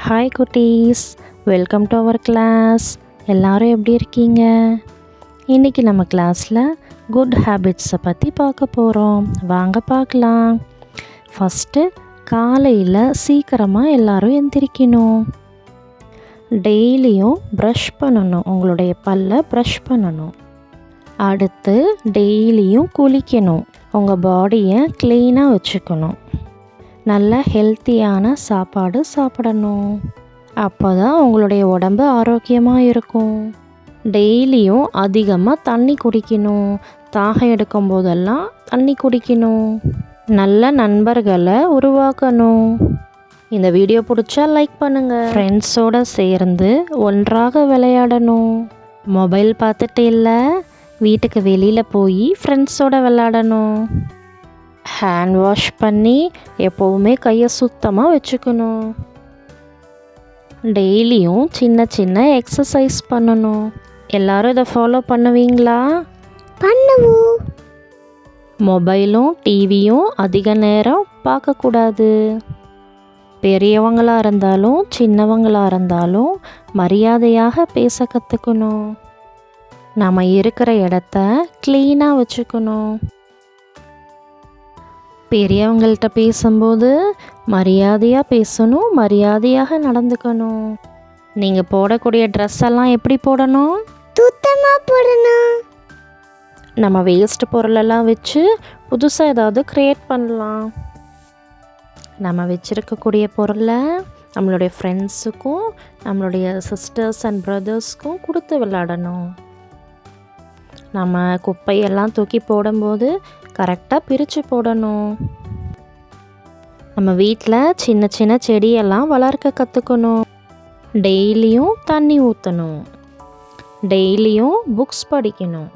Hi குட்டீஸ், welcome to our class. எல்லோரும் எப்படி இருக்கீங்க? இன்றைக்கி நம்ம கிளாஸில் குட் ஹேபிட்ஸை பற்றி பார்க்க போகிறோம். வாங்க பார்க்கலாம். ஃபஸ்ட்டு, காலையில் சீக்கிரமாக எல்லோரும் எந்திரிக்கணும். டெய்லியும் ப்ரஷ் பண்ணணும். உங்களுடைய பல்லை ப்ரஷ் பண்ணணும். அடுத்து டெய்லியும் குளிக்கணும். உங்கள் பாடியை க்ளீனாக வச்சுக்கணும். நல்ல ஹெல்த்தியான சாப்பாடு சாப்பிடணும். அப்போ தான் உங்களுடைய உடம்பு ஆரோக்கியமாக இருக்கும். டெய்லியும் அதிகமாக தண்ணி குடிக்கணும். தாகம் எடுக்கும் போதெல்லாம் தண்ணி குடிக்கணும். நல்ல நண்பர்களை உருவாக்கணும். இந்த வீடியோ பிடிச்சா லைக் பண்ணுங்கள். ஃப்ரெண்ட்ஸோடு சேர்ந்து ஒன்றாக விளையாடணும். மொபைல் பார்த்துட்டு இல்லை, வீட்டுக்கு வெளியில் போய் ஃப்ரெண்ட்ஸோடு விளையாடணும். ஹேண்ட் வாஷ் பண்ணி எப்போவுமே கையை சுத்தமாக வச்சுக்கணும். டெய்லியும் சின்ன சின்ன எக்ஸசைஸ் பண்ணணும். எல்லாரும் இதை ஃபாலோ பண்ணுவீங்களா? பண்ணுவோம். மொபைலும் டிவியும் அதிக நேரம் பார்க்கக்கூடாது. பெரியவங்களாக இருந்தாலும் சின்னவங்களாக இருந்தாலும் மரியாதையாக பேச கற்றுக்கணும். நம்ம இருக்கிற இடத்த க்ளீனாக வச்சுக்கணும். பெரியவங்கள்ட்ட பேசும்போது மரியாதையாக பேசணும், மரியாதையாக நடந்துக்கணும். நீங்கள் போடக்கூடிய ட்ரெஸ் எல்லாம் எப்படி போடணும்? சுத்தமாக போடணும். நம்ம வேஸ்ட் பொருளெல்லாம் வச்சு புதுசாக ஏதாவது க்ரியேட் பண்ணலாம். நம்ம வச்சுருக்கக்கூடிய பொருளை நம்மளுடைய ஃப்ரெண்ட்ஸுக்கும் நம்மளுடைய சிஸ்டர்ஸ் அண்ட் பிரதர்ஸ்க்கும் கொடுத்து விளையாடணும். நம்ம குப்பையெல்லாம் தூக்கி போடும்போது கரெக்டாக பிரித்து போடணும். நம்ம வீட்டில் சின்ன சின்ன செடியெல்லாம் வளர்க்க கற்றுக்கணும். டெய்லியும் தண்ணி ஊற்றணும். டெய்லியும் புக்ஸ் படிக்கணும்.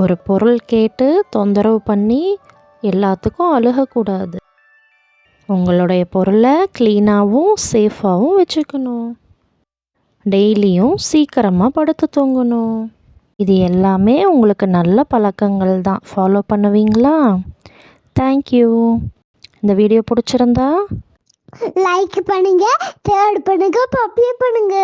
ஒரு பொருள் கேட்டு தொந்தரவு பண்ணி எல்லாத்துக்கும் அழுகக்கூடாது. உங்களுடைய பொருளை க்ளீனாகவும் சேஃபாகவும் வச்சுக்கணும். டெய்லியும் சீக்கிரமாக படுத்து தூங்கணும். இது எல்லாமே உங்களுக்கு நல்ல பழக்கங்கள் தான். ஃபாலோ பண்ணுவீங்களா? தேங்க்யூ. இந்த வீடியோ பிடிச்சிருந்தா லைக் பண்ணுங்க, ஷேர் பண்ணுங்க, சப்ஸ்கிரைப் பண்ணுங்க.